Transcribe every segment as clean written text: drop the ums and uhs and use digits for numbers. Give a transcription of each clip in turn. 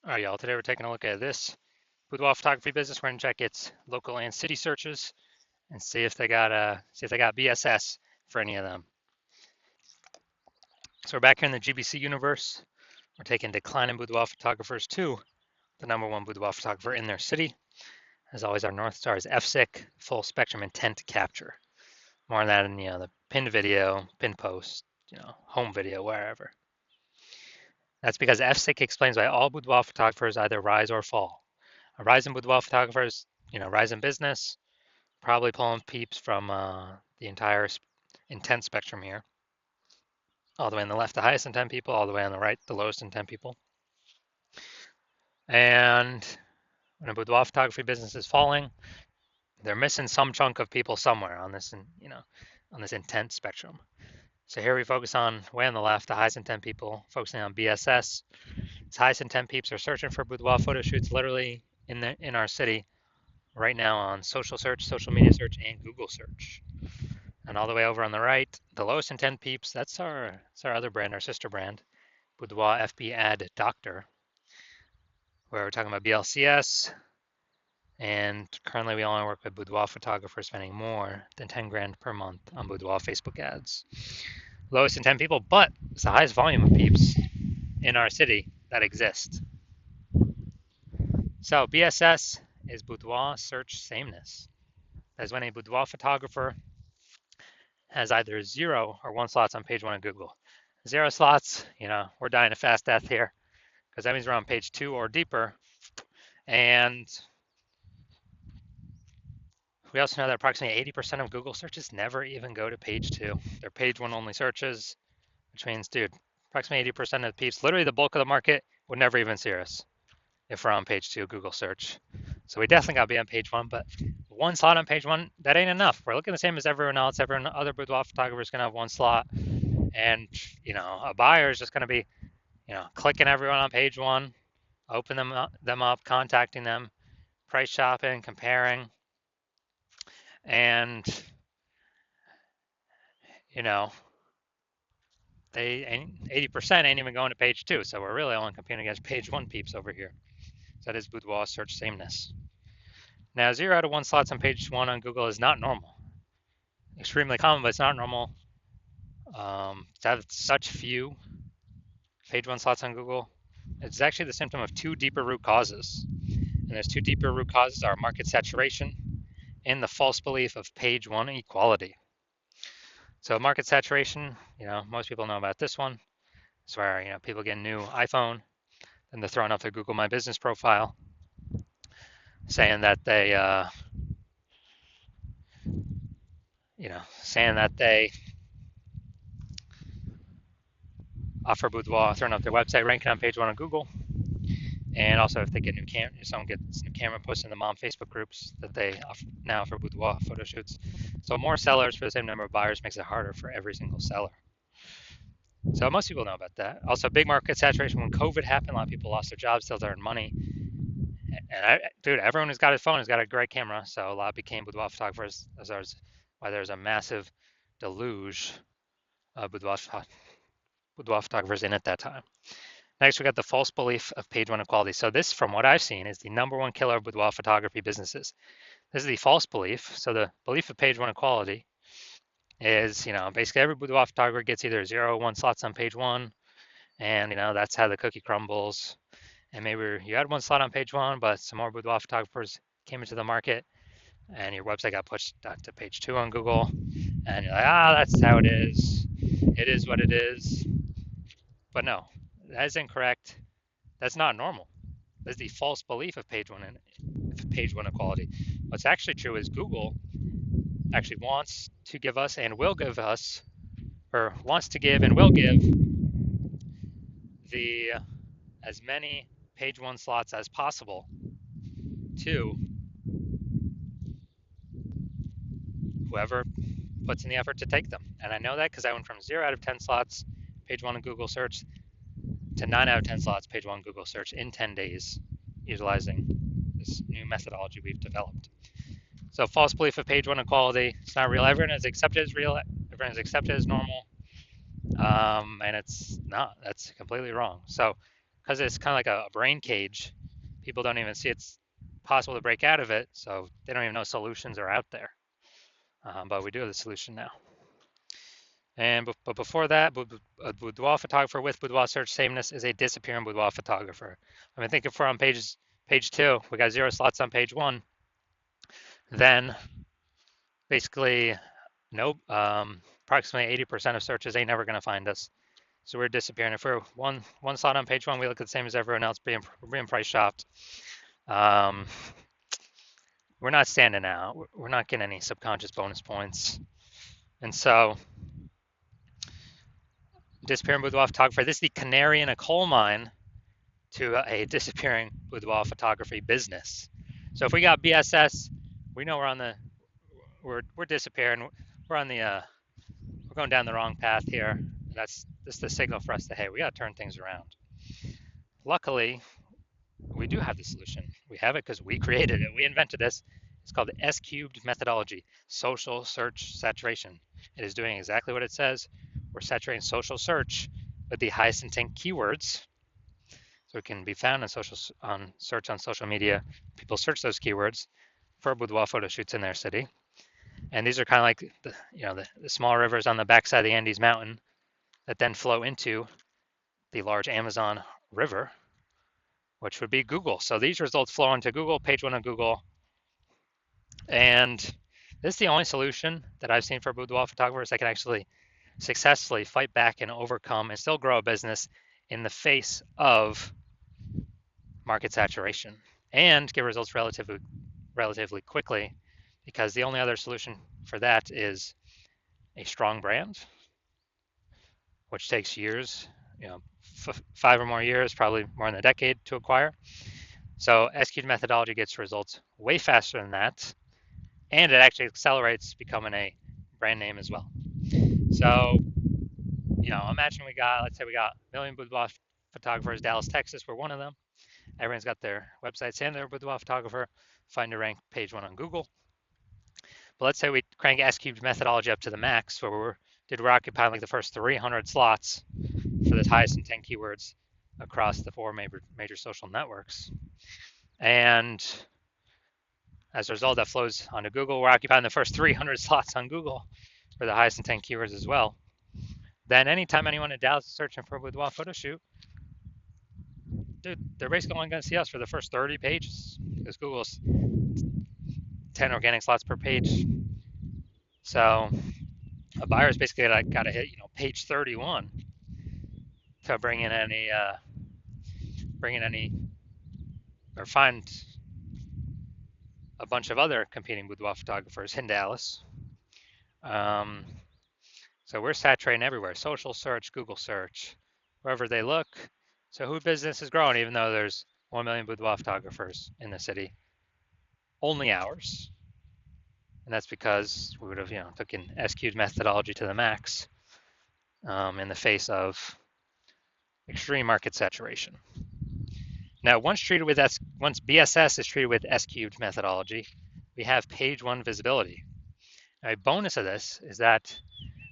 All right, y'all. Today we're taking a look at this boudoir photography business. We're gonna check its local and city searches and see if they got BSS for any of them. So we're back here in the GBC universe. We're taking declining boudoir photographers to the number one boudoir photographer in their city. As always, our North Star is FSIC, full spectrum intent capture. More on that in the pinned video, pinned post, home video, wherever. That's because FSIC explains why all boudoir photographers either rise or fall. A rise in boudoir photographers, rise in business, probably pulling peeps from the entire intent spectrum here. All the way on the left, the highest intent people, all the way on the right, the lowest intent people. And when a boudoir photography business is falling, they're missing some chunk of people somewhere on this, on this intent spectrum. So here we focus on way on the left, the highest intent people, focusing on BSS. These highest intent peeps are searching for boudoir photo shoots literally in our city right now on social search, social media search, and Google search. And all the way over on the right, the lowest intent peeps, that's our other brand, our sister brand, Boudoir FB Ad Doctor, where we're talking about BLCS. And currently we only work with boudoir photographers spending more than 10 grand per month on boudoir Facebook ads. Lowest intent people, but it's the highest volume of peeps in our city that exist. So BSS is boudoir search sameness. That's when a boudoir photographer has either 0 or 1 slots on page 1 of Google. 0 slots, we're dying a fast death here because that means we're on page 2 or deeper. And we also know that approximately 80% of Google searches never even go to page 2. They're page 1 only searches, which means, dude, approximately 80% of the peeps, literally the bulk of the market, would never even see us if we're on page 2 Google search. So we definitely got to be on page 1, but 1 slot on page 1, that ain't enough. We're looking the same as everyone else. Every other boudoir photographer is going to have 1 slot. And, a buyer is just going to be, clicking everyone on page 1, open them up, contacting them, price shopping, comparing. And, they ain't 80% ain't even going to page 2. So we're really only competing against page 1 peeps over here. So that is boudoir search sameness. Now, 0 out of 1 slots on page 1 on Google is not normal. Extremely common, but it's not normal. To have such few page 1 slots on Google, it's actually the symptom of 2 deeper root causes. And those 2 deeper root causes are market saturation and the false belief of page 1 equality. So market saturation, most people know about this one. It's where, people get a new iPhone and they're throwing up their Google My Business profile saying that they, offer boudoir, throwing up their website, ranking on page 1 on Google. And also if they get new camera, if someone gets new camera posted in the mom Facebook groups that they now offer boudoir photo shoots. So more sellers for the same number of buyers makes it harder for every single seller. So most people know about that. Also, big market saturation. When COVID happened, a lot of people lost their jobs, still earn money. And dude, everyone who's got his phone has got a great camera. So a lot became boudoir photographers. That's why there's a massive deluge of boudoir photographers in at that time. Next, we got the false belief of page 1 equality. So this, from what I've seen, is the number 1 killer of boudoir photography businesses. This is the false belief. So the belief of page 1 equality is, basically every boudoir photographer gets either 0 or 1 slots on page 1, and that's how the cookie crumbles. And maybe you had 1 slot on page 1, but some more boudoir photographers came into the market, and your website got pushed to page 2 on Google, and you're like, that's how it is. It is what it is. But no, that is incorrect. That's not normal. That's the false belief of page 1 equality. What's actually true is Google actually wants to give us and will give us, or wants to give and will give as many page 1 slots as possible to whoever puts in the effort to take them. And I know that because I went from 0 out of 10 slots page 1 in Google search to 9 out of 10 slots page 1 Google search in 10 days utilizing this new methodology we've developed. So false belief of page 1 equality, it's not real. Everyone is accepted as real, everyone is accepted as normal, and it's not. That's completely wrong. So because it's kind of like a brain cage, people don't even see it's possible to break out of it, so they don't even know solutions are out there. But we do have the solution now. And but before that, a boudoir photographer with boudoir search sameness is a disappearing boudoir photographer. I mean, think if we're on page 2, we got 0 slots on page 1, then basically nope, approximately 80% of searches ain't never going to find us. So we're disappearing. If we're one slot on page 1, we look the same as everyone else, being price shopped. We're not standing out. We're not getting any subconscious bonus points. And so disappearing boudoir photographer, this is the canary in a coal mine to a disappearing boudoir photography business. So if we got BSS, we know we're disappearing. We're on the we're going down the wrong path here. That's just the signal for us that, hey, we got to turn things around. Luckily, we do have the solution. We have it because we created it. We invented this. It's called the S-cubed methodology, social search saturation. It is doing exactly what it says. We're saturating social search with the highest intent keywords, so it can be found on search on social media. People search those keywords for boudoir photo shoots in their city, and these are kind of like the small rivers on the backside of the Andes Mountain that then flow into the large Amazon River, which would be Google. So these results flow into Google, page 1 of Google, and this is the only solution that I've seen for boudoir photographers that can actually successfully fight back and overcome and still grow a business in the face of market saturation and get results relatively quickly, because the only other solution for that is a strong brand, which takes years, 5 or more years, probably more than a decade to acquire. So S-cubed methodology gets results way faster than that, and it actually accelerates becoming a brand name as well. So, imagine let's say we got a million boudoir photographers. Dallas, Texas, we're one of them. Everyone's got their websites and their boudoir photographer. Find a rank page 1 on Google. But let's say we crank S-cubed methodology up to the max, where we're occupying like the first 300 slots for the highest intent keywords across the 4 major social networks. And as a result, that flows onto Google. We're occupying the first 300 slots on Google for the highest intent keywords as well. Then anytime anyone in Dallas is searching for a boudoir photo shoot, dude, they're basically only going to see us for the first 30 pages, because Google's 10 organic slots per page. So a buyer's basically got to hit page 31 to bring in any or find a bunch of other competing boudoir photographers in Dallas. So we're saturating everywhere: social search, Google search, wherever they look. So who business is growing, even though there's 1 million boudoir photographers in the city? Only ours. And that's because we would have taken S-cubed methodology to the max in the face of extreme market saturation. Now, once BSS is treated with S-cubed methodology, we have page 1 visibility. Now, a bonus of this is that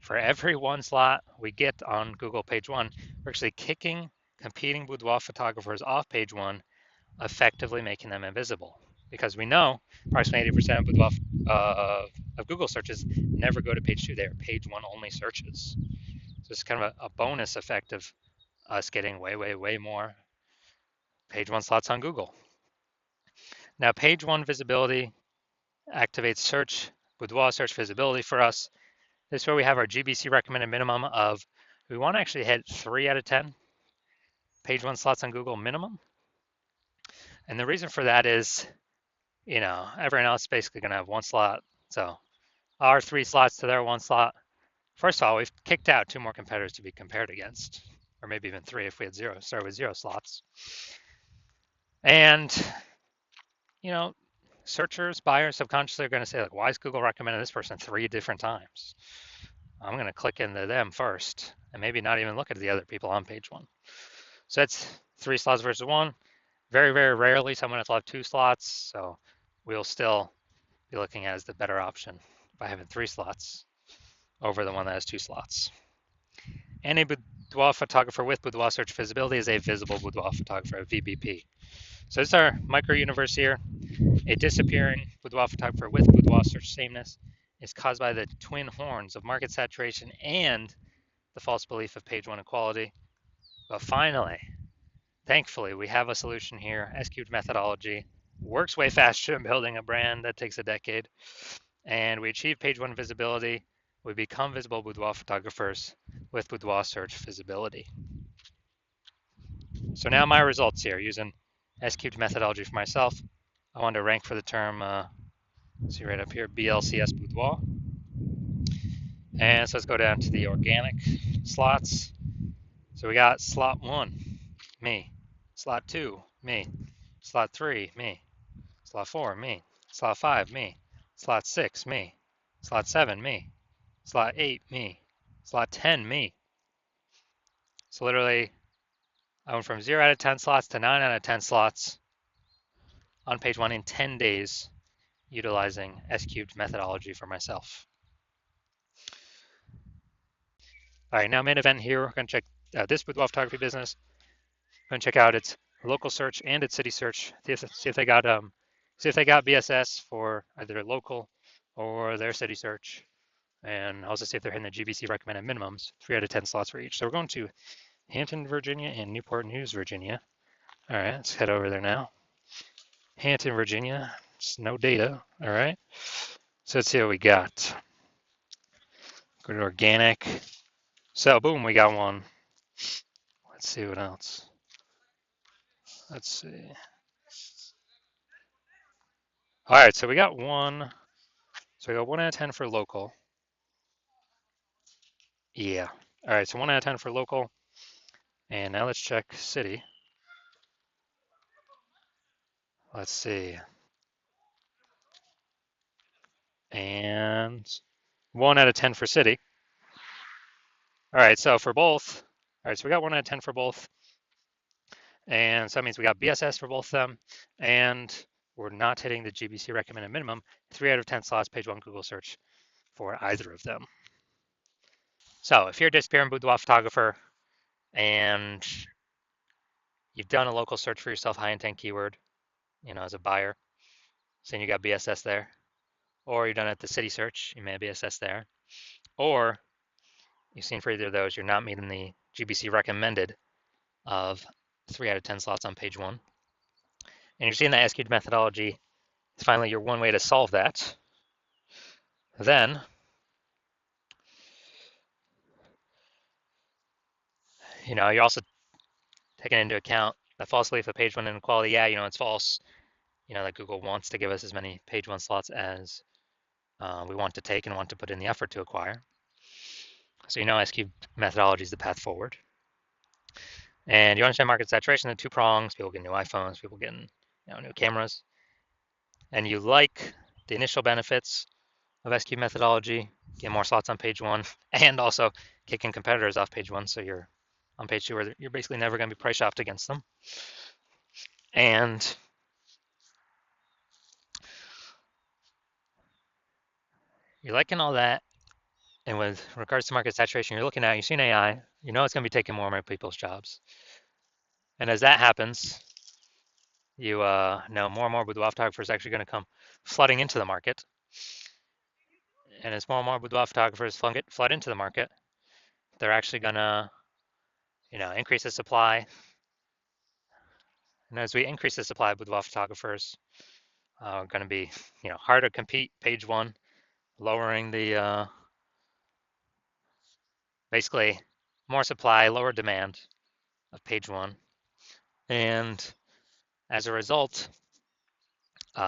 for every 1 slot we get on Google page 1, we're actually kicking competing boudoir photographers off page 1, effectively making them invisible. Because we know approximately 80% of boudoir of Google searches never go to page 2. They are page 1 only searches. So it's kind of a bonus effect of us getting way more page 1 slots on Google. Now, page 1 visibility activates boudoir search visibility for us. This is where we have our GBC recommended minimum of, we want to actually hit 3 out of 10 page 1 slots on Google minimum. And the reason for that is, everyone else is basically going to have 1 slot. So our 3 slots to their 1 slot. First of all, we've kicked out 2 more competitors to be compared against, or maybe even 3 if we had started with 0 slots. And, searchers, buyers subconsciously are going to say, like, why is Google recommending this person 3 different times? I'm going to click into them first and maybe not even look at the other people on page 1. So that's 3 slots versus 1. Very, very rarely someone will have 2 slots. So we'll still be looking at as the better option by having 3 slots over the one that has 2 slots. And a boudoir photographer with boudoir search visibility is a visible boudoir photographer, a VBP. So this is our micro universe here. A disappearing boudoir photographer with boudoir search sameness is caused by the twin horns of market saturation and the false belief of page one equality. But finally, thankfully, we have a solution here. S-cubed methodology works way faster than building a brand that takes a decade. And we achieve page one visibility. We become visible boudoir photographers with boudoir search visibility. So now my results here using S-cubed methodology for myself. I want to rank for the term, see right up here, BLCS boudoir. And so let's go down to the organic slots. So we got slot 1, me. Slot 2, me. Slot 3, me. Slot 4, me. Slot 5, me. Slot 6, me. Slot 7, me. Slot 8, me. Slot 10, me. So literally, I went from 0 out of 10 slots to 9 out of 10 slots on page 1 in 10 days utilizing S-cubed methodology for myself. All right, now main event here, we're going to check this boudoir photography business. We're going to check out its local search and its city search. See if they got BSS for either local or their city search, and also see if they're hitting the GBC recommended minimums. 3 out of 10 slots for each. So we're going to Hampton, Virginia, and Newport News, Virginia. All right, let's head over there now. Hampton, Virginia. It's no data. All right. So let's see what we got. Go to organic. So boom, we got one. Let's see what else. Let's see. All right, so we got one. So we got 1 out of 10 for local. Yeah. All right, so 1 out of 10 for local. And now let's check city. Let's see. And 1 out of 10 for city. All right, so for both. All right, so we got 1 out of 10 for both. And so that means we got BSS for both of them. And we're not hitting the GBC recommended minimum. 3 out of 10 slots, page 1 Google search for either of them. So if you're a disappearing boudoir photographer and you've done a local search for yourself, high intent keyword, as a buyer, saying you got BSS there, or you've done it at the city search, you may have BSS there, or you've seen for either of those, you're not meeting the GBC recommended of 3 out of 10 slots on page 1. And you're seeing that S-cubed methodology is finally your one way to solve that. Then, you're also taking into account the false belief of page 1 inequality. Yeah, it's false. That Google wants to give us as many page 1 slots as we want to take and want to put in the effort to acquire. So S-cubed methodology is the path forward. And you understand market saturation, the 2 prongs, people getting new iPhones, people getting new cameras. And you like the initial benefits of S-cubed methodology, get more slots on page 1, and also kicking competitors off page 1, so you're on page 2 where you're basically never going to be price shopped against them. And you're liking all that. And with regards to market saturation, you're looking at, you've seen AI, it's going to be taking more and more people's jobs. And as that happens, you know more and more boudoir photographers are actually going to come flooding into the market. And as more and more boudoir photographers flood into the market, they're actually going to, increase the supply. And as we increase the supply of boudoir photographers, going to be, harder to compete. Page 1, lowering the basically more supply, lower demand of page 1, and as a result,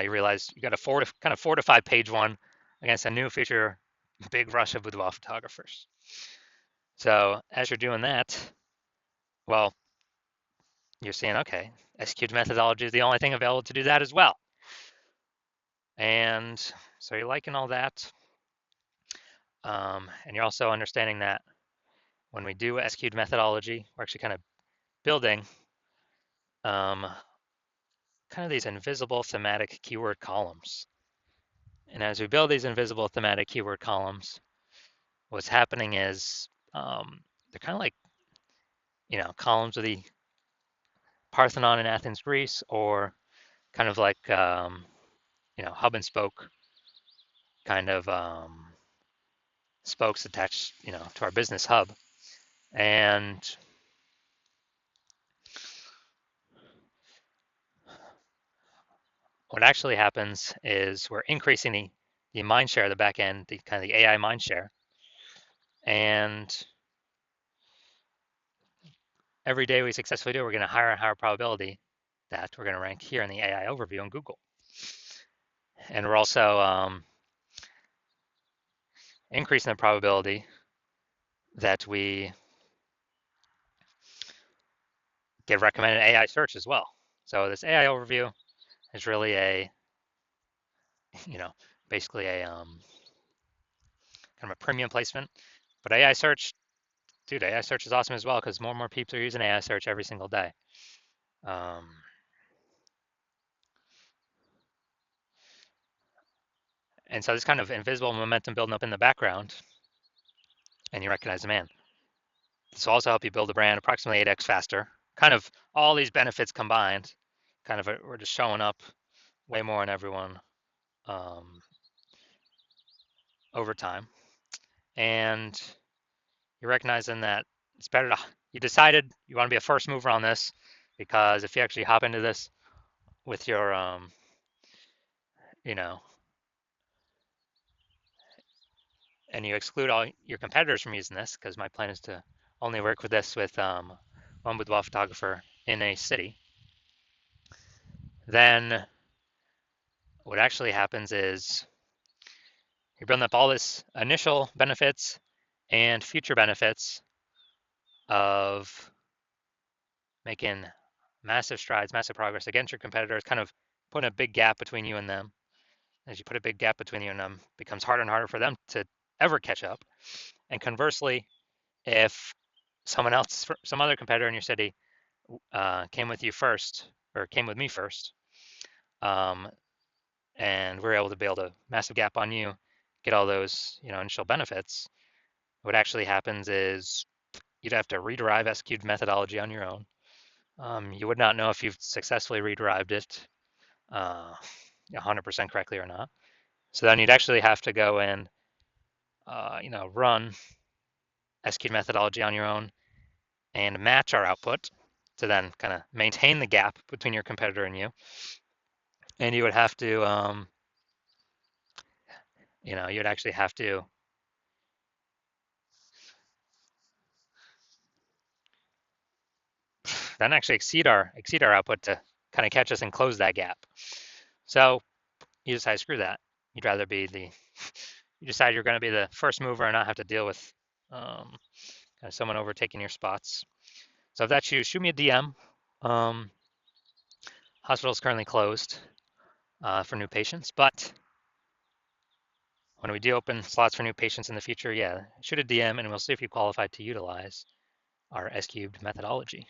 you realize you got to kind of fortify page 1 against a new future big rush of boudoir photographers. So as you're doing that, well, you're saying, okay, S-cubed methodology is the only thing available to do that as well. And so you're liking all that. And you're also understanding that when we do S-cubed methodology, we're actually kind of building kind of these invisible thematic keyword columns. And as we build these invisible thematic keyword columns, what's happening is they're they're kind of like, columns of the Parthenon in Athens, Greece, or kind of like, hub and spoke kind of spokes attached, to our business hub. And what actually happens is we're increasing the mind share, the back end, the kind of the AI mind share. And every day we successfully do, we're going to higher and higher probability that we're going to rank here in the AI overview on Google. And we're also increasing the probability that we get recommended AI search as well. So this AI overview is really you know, basically a kind of a premium placement. But AI search, dude, AI search is awesome as well because more and more people are using AI search every single day. And so this kind of invisible momentum building up in the background, and you recognize, man, this will also help you build a brand approximately 8x faster. Kind of all these benefits combined, kind of we're just showing up way more on everyone over time. And you're recognizing that it's better to, you decided you want to be a first mover on this because if you actually hop into this with your, you know, and you exclude all your competitors from using this, because my plan is to only work with this with one boudoir photographer in a city, then what actually happens is you're building up all this initial benefits and future benefits of making massive strides, massive progress against your competitors, kind of putting a big gap between you and them. As you put a big gap between you and them, it becomes harder and harder for them to ever catch up. And conversely, if someone else, some other competitor in your city came with you first, or came with me first, and we're able to build a massive gap on you, get all those initial benefits, what actually happens is you'd have to rederive S-cubed methodology on your own. You would not know if you've successfully rederived it 100% correctly or not. So then you'd actually have to go and run S-cubed methodology on your own and match our output to then kind of maintain the gap between your competitor and you. And you would have to, you'd actually have to then actually exceed our output to kind of catch us and close that gap. So you decide, screw that. You'd rather be you decide you're going to be the first mover and not have to deal with kind of someone overtaking your spots. So if that's you, shoot me a DM. Hospital is currently closed for new patients, but when we do open slots for new patients in the future, yeah, shoot a DM and we'll see if you qualify to utilize our S-cubed methodology.